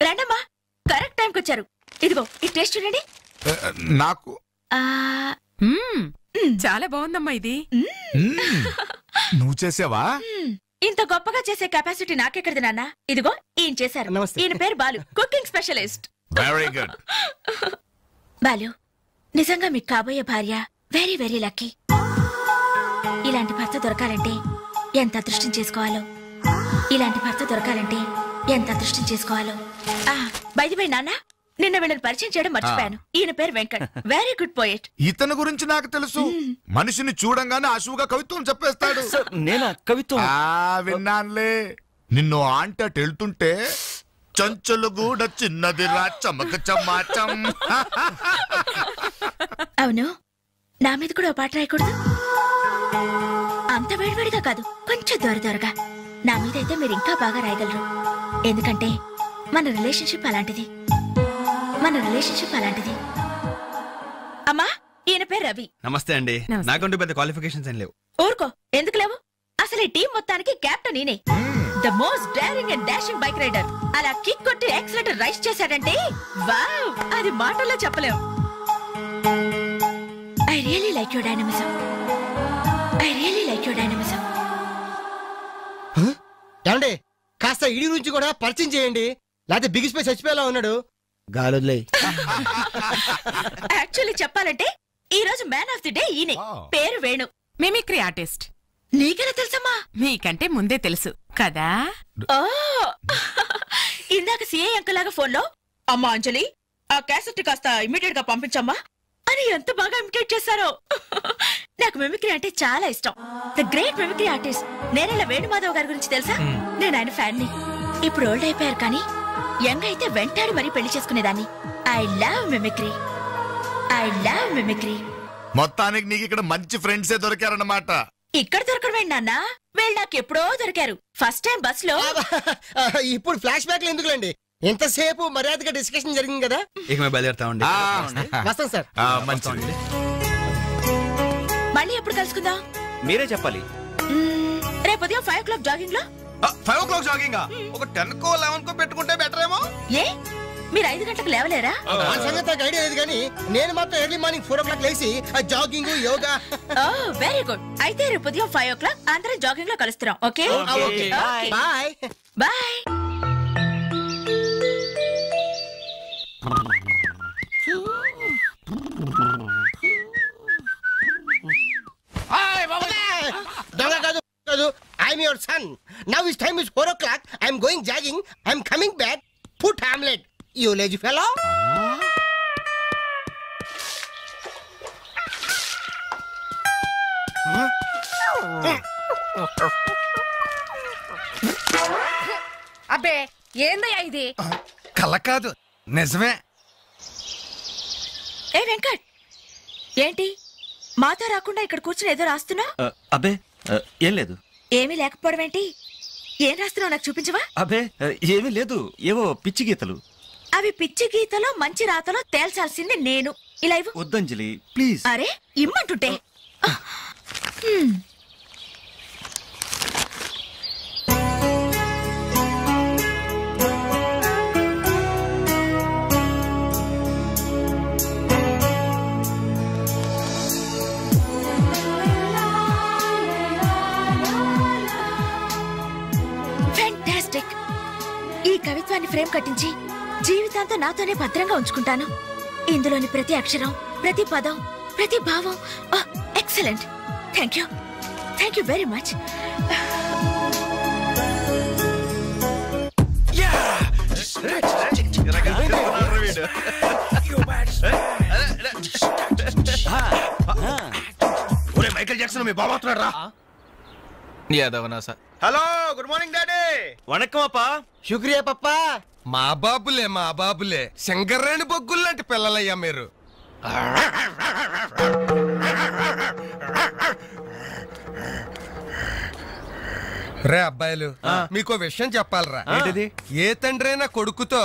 రండమ్మా, కరెక్ట్ టైంకి వచ్చారు. ఇదిగో ఈ టేస్ట్ చూడండి. నాకు చాలా బాగుందమ్మా ఇది. నువ్వు చేసావా? ఇంత గొప్పగా చేసే కెపాసిటీ నాకెక్కడిది నాన్న. ఇదిగో ఈయన చేశారు. ఈయన పేరు Balu, cooking specialist. Very good. Balu, నిజంగా మీకు కాబోయే భార్య వెరీ వెరీ లక్కీ. ఇలాంటి భర్త దొరకాలంటే ఎంత అదృష్టం చేసుకోవాలో, ఇలాంటి భర్త దొరకాలంటే ఎంత అదృష్టం చేసుకోవాలో. బై ది వే నాన్న, నిన్న వీళ్ళని పరిచయం చేయడం మర్చిపోయాను. ఈయన పేరు వెంకట్, వెరీ గుడ్ పోయెట్. ఇతని గురించి నాకు తెలుసు. మనిషిని చూడంగానే అశువుగా కవిత్వం చెప్పేస్తాడు. నేనా కవిత్వం? విన్నానులే. నిన్ను ఆంటీ అటు వెళ్తుంటే చంచలు గూడ చిన్నది రా చమక చమాచం. అవును, నా మీద కూడా ఓ పాట రాయకూడదు? అంత వేడివేడిగా కాదు, కొంచెం దొరదొరగా. నా మీద అయితే మీరు ఇంకా బాగా రాయగలరు. ఎందుకంటే మన రిలేషన్షిప్ అలాంటిది. అమ్మా, ఈయన పేరు రవి. నమస్తే అండి. నాకంటూ పెద్ద క్వాలిఫికేషన్స్ ఏం లేవు. ఊరుకో, ఎందుకు లేవు? అసలు ఈ టీం మొత్తానికి కెప్టెన్ ఈయనే. The most daring and dashing bike rider. అలా కిక్ కొట్టి యాక్సిలేటర్ రైస్ చేశాడంటే వావ్, అది మాటల్లో చెప్పలేం. I really like your dynamism. ఏమండి, కాస్త ఇడి గురించి కూడా పరిచయం చేయండి, లేకపోతే బిగిసిపోయి చచ్చిపోయేలా ఉన్నాడు. గాలులే. యాక్చువల్లీ చెప్పాలంటే ఈ రోజు మ్యాన్ ఆఫ్ ది డే ఈయనే. పేరు వేణు, మిమిక్రీ ఆర్టిస్ట్. నీకెలా తెలుసమ్మా? మీకంటే ముందే తెలుసు కదా. ఇందాక సిఐ అంకుల్ లాగా ఫోన్ లో, అమ్మా అంజలి, ఆ క్యాసెట్ కాస్త ఇమీడియట్ గా పంపించమ్మా అని ఎంత బాగా ఇమిటేట్ చేశారో. నాకు మిమిక్రీ అంటే చాలా ఇష్టం. ద గ్రేట్ మిమిక్రీ ఆర్టిస్ట్ నేనేలా వేణుమాధవ్ గారి గురించి తెలుసా? నేను ఆయన ఫ్యాన్ ని. ఇప్పుడు ఓల్డ్ అయిపోయారు కానీ యంగ్ అయితే వెంటాడి మరీ పెళ్లి చేసుకునేదాన్ని. I love mimicry. మొత్తానికి నీకు ఇక్కడ మంచి ఫ్రెండ్సే దొరికారన్నమాట. ఇక్కడ దొరకడం నాన్న, వీళ్ళు నాకు ఎప్పుడో దొరికారు. ఫస్ట్ టైం బస్ లో. ఇప్పుడు ఫ్లాష్ బ్యాక్ ఎందుకులేండి, ఎంతసేపు మర్యాదగా డిస్కషన్ జరిగింది కదా. ఇక మేము బయలుదేరుతామండి. వస్తాం సార్. మంచిది. మళ్ళీ ఎప్పుడు కలుసుకుందాం? మీరే చెప్పాలి. రేపు ఉదయం 5 o'clock జాగింగ్ లో. 5 o'clock జాగింగ్? ఒక 10 కో 11 కో పెట్టుకుంటే బెటర్ ఏమో. ఏ, మీరు 5 గంటలకు లేవలేరా? సంగతి నాకు ఐడియా లేదు కానీ నేను మాత్రం ఎర్లీ మార్నింగ్ 4 o'clock లేసి జాగింగ్, యోగా. Very good. అయితే రేపు ఉదయం 5 o'clock అందరం జాగింగ్ లో కలుస్తున్నాం. Okay, bye bye. దొంగ కాదు, I'm your son. Now his time is 4 o'clock. I'm going jogging. I'm coming back. Put Hamlet, you lazy fellow. అబ్బే, ఏందయ్యా ఇది? కల కాదు, నిజమే. ఏ వెంకట్, ఏంటి మాతో రాకుండా ఇక్కడ కూర్చుని ఏదో రాస్తున్నా? అబ్బే ఏం లేదు. ఏమీ లేకపోవడం ఏంటి? ఏం రాస్తున్నావు నాకు చూపించవా? అబ్బే ఏమీ లేదు, ఏవో పిచ్చి గీతలు. అవి పిచ్చి గీతలో మంచి రాతలో తేల్చాల్సింది నేను. ఇలా ఇవ్వు. వద్దంజలి ప్లీజ్. అరే ఇమ్మంటుంటే. ఫెంటాస్టిక్. ఈ కవిత్వాన్ని ఫ్రేమ్ కట్టించి జీవితాంతం నాతోనే భద్రంగా ఉంచుకుంటాను. ఇందులోని ప్రతి అక్షరం, ప్రతి పదం, ప్రతి భావం excellent. Thank you very much. Michael Jackson మీ బాబా వస్తున్నాడు రా. Hello, good morning daddy. వణకం అప్పా. శుక్రియా పప్పా. మా బాబులే శంకర్రేణి బొగ్గుల్లాంటి పిల్లలయ్యా మీరు. రే అబ్బాయిలు, మీకో విషయం చెప్పాలరా. ఏ తండ్రైనా కొడుకుతో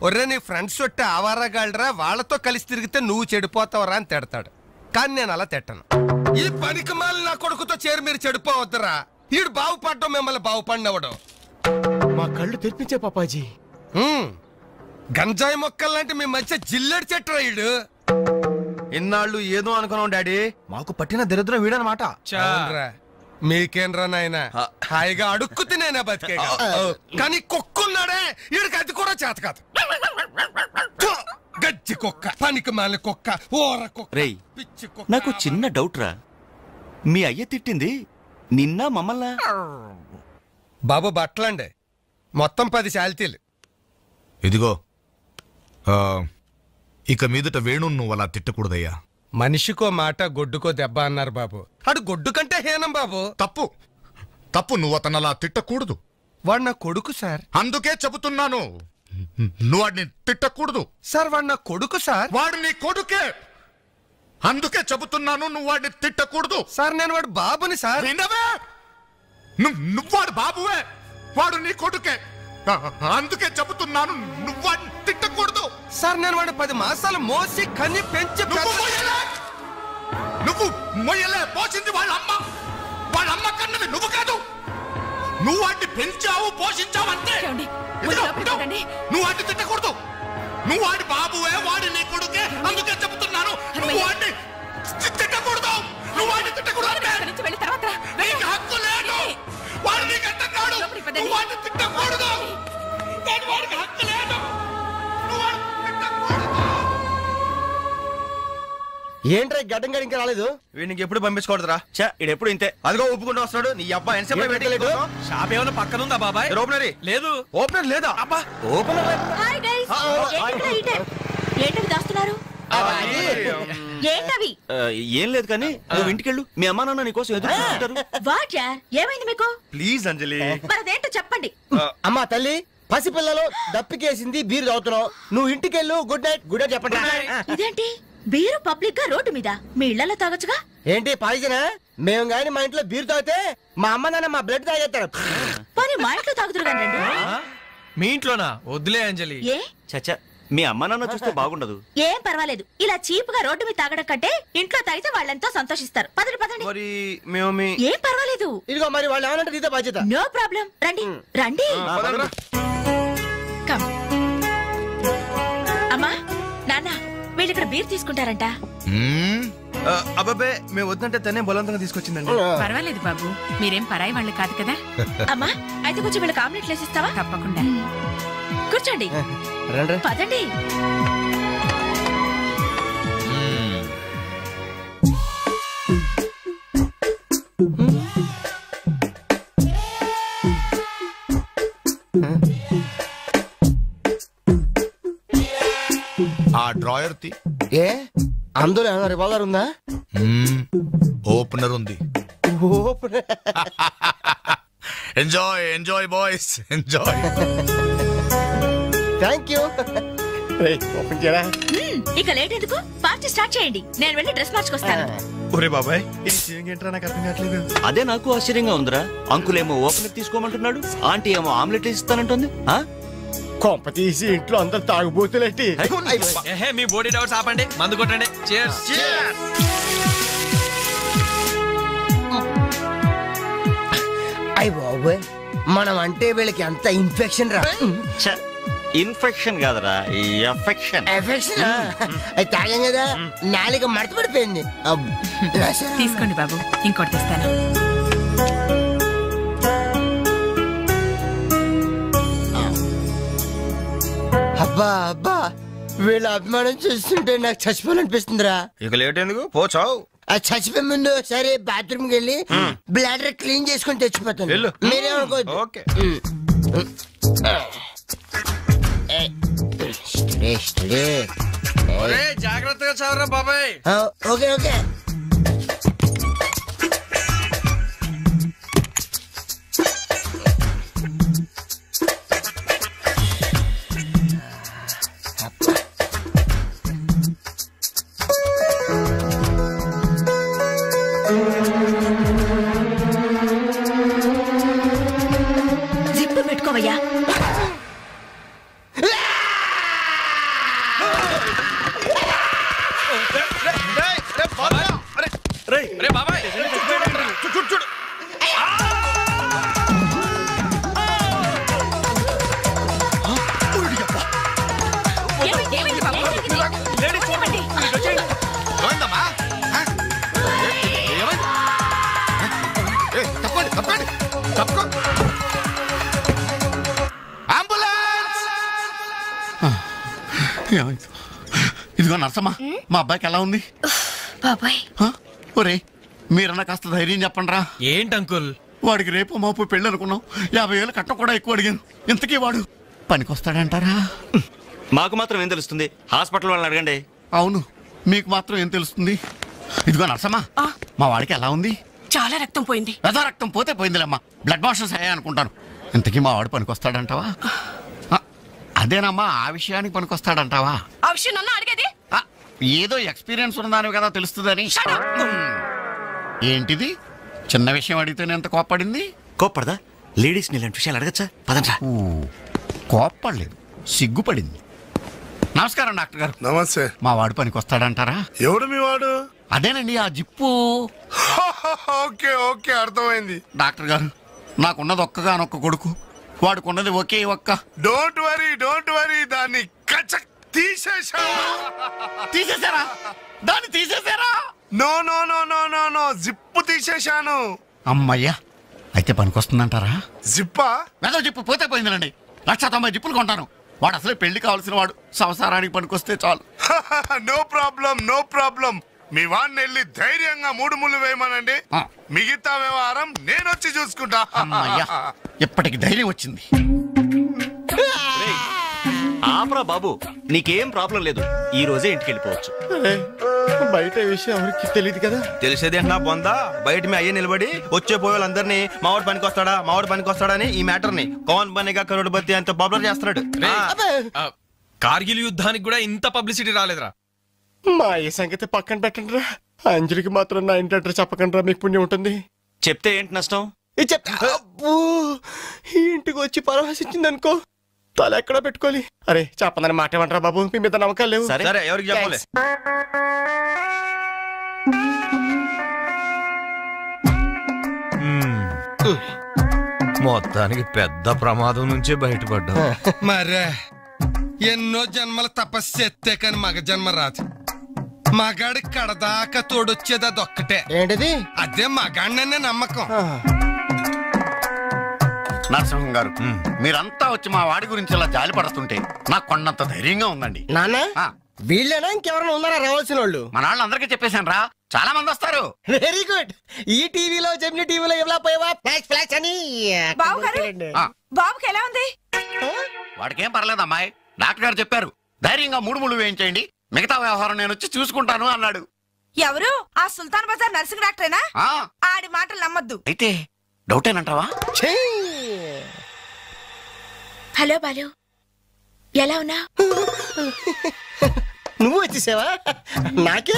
ఒర్రే నీ ఫ్రెండ్స్ ఒట్టి ఆవారాగాళ్ళరా, వాళ్ళతో కలిసి తిరిగితే నువ్వు చెడిపోతావరా అని తిడతాడు. కానీ నేను అలా తిట్టను. ఈ పనికి మాలి నా కొడుకుతో చేరి మీరు చెడిపోవద్దురా. ఈడు బాగుపడ్డం మిమ్మల్ని బాగుపడినవడం. మా కళ్ళు తెప్పించే పాపాజీ. గంజాయి మొక్కల్లాంటి మీ మధ్య జిల్లెడు చెట్టు రాయుడు. ఇన్నాళ్ళు ఏదో అనుకున్నాం డాడీ, మాకు పట్టిన దరిద్రం వీడనమాట. మీకేంరా నాయన హాయిగా అడుక్కు తినేనా బతికే, కానీ కుక్కున్నాడే వీడికి అది కూడా చేత కాదు. గజ్జి కుక్క, పనికి మాలిన కుక్క, ఓర కుక్క. రేయ్, నాకు చిన్న డౌట్ రా, మీ అయ్య తిట్టింది నిన్న మమ్మల్ని? బాబు బట్టలండి, మొత్తం 10 శాల్తీలు. ఇదిగో ఇక మీదట వేణు నువ్వు అలా తిట్టకూడదయ్యా. మనిషికో మాట గొడ్డుకో దెబ్బ అన్నారు బాబు. అడు గొడ్డు కంటే హీనం బాబు. తప్పు తప్పు, నువ్వు అతను అలా తిట్టకూడదు. వాడు నా కొడుకు సార్. అందుకే చెబుతున్నాను, నువ్వు వాడిని తిట్టకూడదు. సార్ వాడు నా కొడుకు సార్. వాడు నీ కొడుకే, అందుకే చెబుతున్నాను, నువ్వు వాడిని తిట్టకూడదు. సార్ నేను వాడు బాబుని సార్. వినవే, నువ్వు వాడు బాబువే, వాడు నీ కొడుకే, అందుకే చెబుతున్నాను, నువ్వు వాడిని తిట్టకూడదు. సార్ నేను వాడు 10 మాసాలు మోసి కన్ని పెంచి నువ్వు మొయ్యలే, పోసింది వాళ్ళ అమ్మ కన్నది నువ్వు కాదు. నువ్వు వాడిని పెంచావు, పోషించావు అంతే. నువ్వు వాడిని తిట్టకూడదు. నువ్వు వాడి బాబువే, వాడి నీ కొడుకే, అందుకే చెబుతున్నాను, నువ్వు వాడిని తిట్టకూడదు. నువ్వు వాడిని తిట్టకూడదు, నీకు హక్కు లేదు. వాడు నీకు అంటున్నాడు, నువ్వు వాడిని తిట్టకూడదు. వాడికి హక్కు లేదు, నువ్వు వాడిని తిట్టకూడదు. ఏంట్రా గడ్డం గడి ఇంకా రాలేదు? వీడికి ఎప్పుడు పంపించకూడదురా. ఇడెప్పుడు ఇంతే. అదిగో ఒప్పుకుంటూ వస్తున్నాడు నీ అబ్బాయి. ఎంతసేపు షాప్ ఏమైనా పక్కన ఉందా బాబాయ్? ఓపెనరీ లేదు. ఓపెనర్ లేదా? అబ్బా ఓపెనర్ హాయ్ గైస్, ఏంటవి దాస్తున్నారు? ఏంటవి? ఏం లేదు కానీ నువ్వు ఇంటికెళ్ళు, మీ అమ్మా నాన్న నీకోసం ఎదురు చూస్తుంటారు. వాట్ యార్, ఏమైంది మీకు? ప్లీజ్ అంజలి. మరదేంటో చెప్పండి. అమ్మా తల్లి, పసిపిల్లలు దప్పికేసింది, బీరు తాగుతున్నావు, నువ్వు ఇంటికెళ్ళు. Good night. గుడ్ నైట్ చెప్పండి. ఇదేంటి బీరు పబ్లిక్ గా రోడ్డు మీద? మీ ఇళ్లలో తాగొచ్చుగా. ఏంటి పాయిజనా? మేము గాని మా ఇంట్లో బీరు తాగితే మా అమ్మ నాన్న మా బ్లడ్ తాగేస్తారు. మరి మా ఇంట్లో తాగుతురు కానీ రండి. మీ ఇంట్లోనా? వద్దులే అంజలి. ఏ చచ్చా, మీ అమ్మా నాన్న చూస్తే బాగుండదు. ఏం పర్వాలేదు, ఇలా చీప్ గా రోడ్డు మీద తాగడం కంటే ఇంట్లో తాగితే వాళ్ళెంతో సంతోషిస్తారు. పదండి పదండి. మరి మేము ఏం పర్వాలేదు. ఇదిగో మరి వాళ్ళు ఏమనంటే నీతో బాధ్యత. నో ప్రాబ్లం, రండి రండి. కమ్. అమ్మా నాన్న, వీళ్ళు ఇక్కడ బీర్ తీసుకుంటారంట. అబ్బాబే మేము వద్దంటే తనే బలవంతంగా తీసుకొచ్చిందండి. పర్వాలేదు బాబు, మీరేం పరాయి వాళ్ళు కాదు కదా. అమ్మా అయితే కొంచెం వీళ్ళకి ఆమ్లెట్లు వేసిస్తావా? తప్పకుండా. కూర్చోండి, పదండి. ఆ డ్రాయర్ తి. ఏ అందులో ఏమైనా రివాల్వర్ ఉందా? ఓపెనర్ ఉంది. Enjoy enjoy boys, enjoy. Thank you. ఇక లేట్ ఎందుకు, పార్టీ స్టార్ట్ చేయండి. నేను వెళ్ళి డ్రెస్ మార్చుకొస్తాను. ఒరే బాబాయ్, ఏంట్రా నాకు అర్థం కావట్లేదు. అదే నాకు ఆశ్చర్యంగా ఉందిరా. అంకుల్ ఏమో ఓపెనర్ తీసుకోమంటున్నాడు, ఆంటీ ఏమో ఆమ్లెట్ ఇస్తానంటుంది. కొంప తీసి ఇంట్లో అందరు తాగుబోతులేంటి? మీ బాడీ డౌట్స్ ఆపండి, మందు కొట్టండి. Cheers. అయ్య బాబోయ్, మనం అంటే వీళ్ళకి ఎంత ఇన్ఫెక్షన్ రా. ఇన్ఫెక్షన్ కాదురా, ఎఫెక్షన్. ఎఫెక్షన్ అది తాగాం కదా, నాలుక మడత పడిపోయింది. తీసుకోండి బాబు, ఇంకోటి తెస్తాను. అబ్బా అబ్బా, వీళ్ళ అభిమానం చూస్తుంటే నాకు చచ్చిపోవాలనిపిస్తుందిరా. ఇక లేట్ ఎందుకు, పోచావు. ఆ చచ్చిపోయే ముందు సరే బాత్రూమ్ కి వెళ్ళి బ్లాడర్ క్లీన్ చేసుకుని తెచ్చిపోతాను. మీరేమనుకోవద్దు. ఓకే. జాగ్రత్తగా చదవరా బాబాయ్. Okay okay. జిప్పు పెట్టుకోవయ్యా. ఇదిగో నర్సమ్మా, మా అబ్బాయికి ఎలా ఉంది? బాబాయ్ ఒరే మీరన్నా కాస్త ధైర్యం చెప్పండి రా. ఏంటి అంకుల్? వాడికి రేపు మాపు పెళ్ళి అనుకున్నాం, 50,000 కట్ట కూడా ఎక్కువ అడిగాను. ఇంతకీ వాడు పనికొస్తాడంటారా? మాకు మాత్రం ఏం తెలుస్తుంది, హాస్పిటల్ వాళ్ళని అడగండి. అవును, మీకు మాత్రం ఏం తెలుస్తుంది? ఇదిగో నర్సమ్మా, మా వాడికి ఎలా ఉంది? చాలా రక్తం పోయింది. రక్తం పోతే పోయిందిలేమ్మా, బ్లడ్ వాషెస్ అయ్యా అనుకుంటాను. ఇంతకీ మా వాడు పనికొస్తాడంటావా? అదేనమ్మా, ఆ విషయానికి పనికొస్తాడంటావా? ఆ విషయం నన్ను అడిగేది? ఏదో ఎక్స్పీరియన్స్ ఉన్నదాని కదా తెలుస్తుందని. ఏంటిది చిన్న విషయం అడిగితేనే ఎంత కోప్పడింది? కోప్పడదా? లేడీస్ ఇలాంటి విషయాలు అడగచ్చా? పదండ్రా. కోప్పడలేదు, సిగ్గుపడింది. నమస్కారం డాక్టర్ గారు. నమస్తే. మా వాడు పనికొస్తాడంటారా? ఎవడు మీ వాడు? అదేనండి ఆ జిప్పు. ఓకే ఓకే, అర్థమైంది. డాక్టర్ గారు, నాకున్నది ఒక్కగానొక్క కొడుకు, వాడుకున్నది ఒకే ఒక్క. డోంట్ వరీ, దాన్ని తీసేశారా? దాన్ని తీసేశారా? No, zip తీసేశాను. అమ్మయ్యా, అయితే పనికొస్తుందంటారా? జిప్పా? ఏదో జిప్పు పోతే పోయిందండి. 190 జిప్పులు కొంటాను. వాడు అసలే పెళ్లి కావాల్సిన వాడు, సంసారానికి పనికొస్తే చాలు. No problem. మీ వాడిని వెళ్ళి ధైర్యంగా 3 ముళ్ళు వేయమనండి. మిగతా వ్యవహారం నేనొచ్చి చూసుకుంటా. అమ్మయ్యా, ఇప్పటికి ధైర్యం వచ్చింది. ఆపరా బాబు, నీకేం ప్రాబ్లం లేదు. ఈ రోజే ఇంటికి వెళ్ళిపోవచ్చు. బయట విషయం ఎవరికి తెలియదు కదా. తెలిసేది ఏంటన్నా బొందా, బయట మీ అయ్యే నిలబడి వచ్చే పోయే వాళ్ళందరినీ మావాడు పనికొస్తాడా అని ఈ మ్యాటర్ ని కౌన్ బనేగా కరోడ్పతి అంత పాపులర్ చేస్తున్నాడు. కార్గిల్ యుద్ధానికి కూడా ఇంత పబ్లిసిటీ రాలేదురా. మా ఈ సంగతి పక్కన పెట్టండి రా. అంజలికి మాత్రం నా ఇంటి అడ్రస్ చెప్పకండి రా, మీకు పుణ్యం ఉంటుంది. చెప్తే ఏంటి నష్టం? ఇంటికి వచ్చి పరామర్శించింది అనుకో, తల ఎక్కడ పెట్టుకోవాలి. అరే చెప్పందని మాట ఏమంటారా బాబు, మీ మీద నమ్మకాలు లేవు. సరే ఎవరికి చెప్పాలి? మొత్తానికి పెద్ద ప్రమాదం నుంచే బయటపడ్డా. మరే ఎన్నో జన్మల తపస్సు ఎత్తే కాని మగ జన్మ రాదు. మగాడి కడదాకా తోడొచ్చేది అదొక్కటే. ఏంటిది? అదే మగాడిననే నమ్మకం. నరసింహం గారు, మీరంతా వచ్చి మా వాడి గురించి ఇలా జాలి పడుతుంటే నాకు కొండంత ధైర్యంగా ఉందండి. నాన్న వీళ్ళేనా ఇంకెవరైనా ఉన్నారా రావాల్సిన వాళ్ళు? మన వాళ్ళందరికీ చెప్పేశాను రా, చాలా మంది వస్తారు. Very good. ఈ టీవీలో జెమిని టీవీలో ఎవలా పోయావా ఫ్లాష్ అని. బాబుకి ఎలా ఉంది? వాడికేం పర్లేదు అమ్మాయి, డాక్టర్ గారు చెప్పారు ధైర్యంగా 3 ముళ్ళు వేయించేయండి, మిగతా వ్యవహారం నేను వచ్చి చూసుకుంటాను అన్నాడు. ఎవరు? ఆ సుల్తాన్ బజార్ నర్సింగ్ డాక్టరేనా? ఆడి మాటలు నమ్మద్దు. అయితే డౌటేనంటావా? హలో బాలు, ఎలా ఉన్నా? నువ్వు వచ్చేసావా? నాకే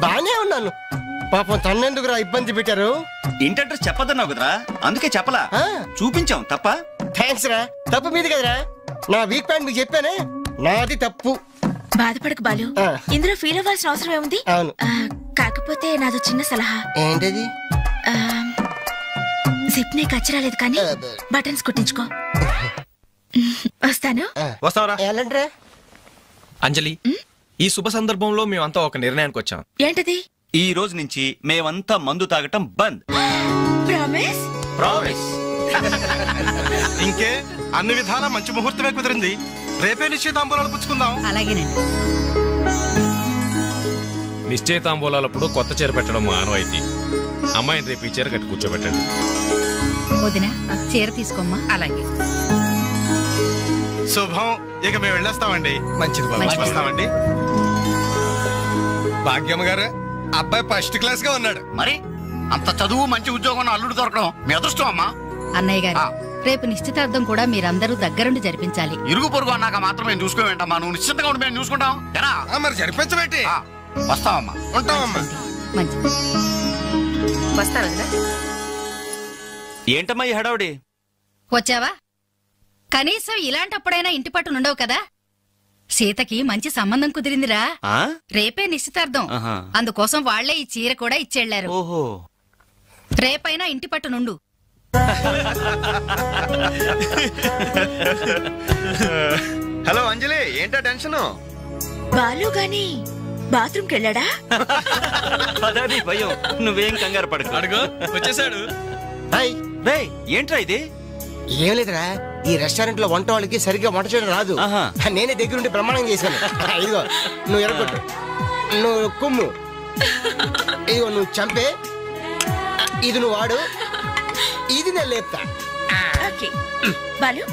బానే ఉన్నాను. పాపం తన్నెందుకురా ఇబ్బంది పెట్టారు? ఇంటి అడ్రస్ చెప్పదన్నావు కదరా, అందుకే చెప్పలా. చూపించాం తప్ప. థ్యాంక్స్ రా. తప్పు మీది కదరా, నా వీక్ పాయింట్ మీకు చెప్పానే, నాది తప్పు. బాధపడకు బాలు, ఇందులో ఫీల్ అవ్వాల్సిన అవసరం ఏముంది? అవును. కాకపోతే నాదో చిన్న సలహా. ఏంటది? జిప్ నీ కచ్చరాలేదు కానీ బటన్స్ కుట్టించుకో. వస్తాను. వెళ్ళండిరా. అంజలి, ఈ శుభ సందర్భంలో మేమంతా ఒక నిర్ణయానికి వచ్చాం. ఏంటది? ఈ రోజు నుంచి మేమంతా మందు తాగటం బంద్. ప్రామిస్? ప్రామిస్. ఇంకే అన్ని విధాలా మంచి ముహూర్తమే కుదిరింది. రేపే నిశ్చితాంబూలాలు పుచ్చుకుందాం. అలాగేనండి. నిశ్చయితాంబూలాలప్పుడు కొత్త చీర పెట్టడం ఆనవాయితీ. అమ్మాయిని రేపు ఈ చీర కట్టి కూర్చోబెట్టండి. వదినా, చీర తీసుకోమ్మా. అలాగే. శుభం. ఇక మేము వెళ్ళొస్తామండి. మంచిది వస్తామండి. భాగ్యమ్మ గారు, అబ్బాయి ఫస్ట్ క్లాస్ గా ఉన్నాడు. మరి అంత చదువు మంచి ఉద్యోగం అల్లుడు దొరకడం మీ అదృష్టం అమ్మా. అన్నయ్య గారు, రేపు నిశ్చితార్థం కూడా మీరందరూ దగ్గరుండి జరిపించాలి. ఇరుగు పొరుగు అన్నాక మాత్రం మేము చూసుకోవేంటమ్మా, నువ్వు నిశ్చింతగా ఉండి మేము చూసుకుంటాం. మరి జరిపించబెట్టి వస్తావమ్మా. ఉంటామమ్మా. మంచిది. వస్తాను. ఏంటమ్మా ఈ హడావుడి? వచ్చావా? కనీసం ఇలాంటప్పుడైనా ఇంటి పట్టు నుండవు కదా. సీతకి మంచి సంబంధం కుదిరిందిరా. రేపే నిశ్చితార్థం, అందుకోసం వాళ్లే ఈ చీర కూడా ఇచ్చెళ్లారు. ఓహో, రేపైనా ఇంటి పట్టు నుండు. హలో అంజలి, ఏంటా టెన్షన్? బాలు గాని బాత్రూమ్ కెళ్ళాడా? అదే భయం. నువ్వేం కంగారు పడకు. అడుగు వచ్చేసాడు. ఏంట్రా ఇది? ఏం లేదురా, ఈ రెస్టారెంట్ లో వంట వాళ్ళకి సరిగ్గా వంట చేయడం రాదు. నేనే దగ్గరుండి ప్రమాణం చేశాను. ఇదిగో నువ్వు ఎరగొట్టు, నువ్వు కుమ్ము, ఇదిగో నువ్వు చంపే, ఇది నువ్వు వాడు, ఇది నేను లేపుతా. ఓకే బాలు,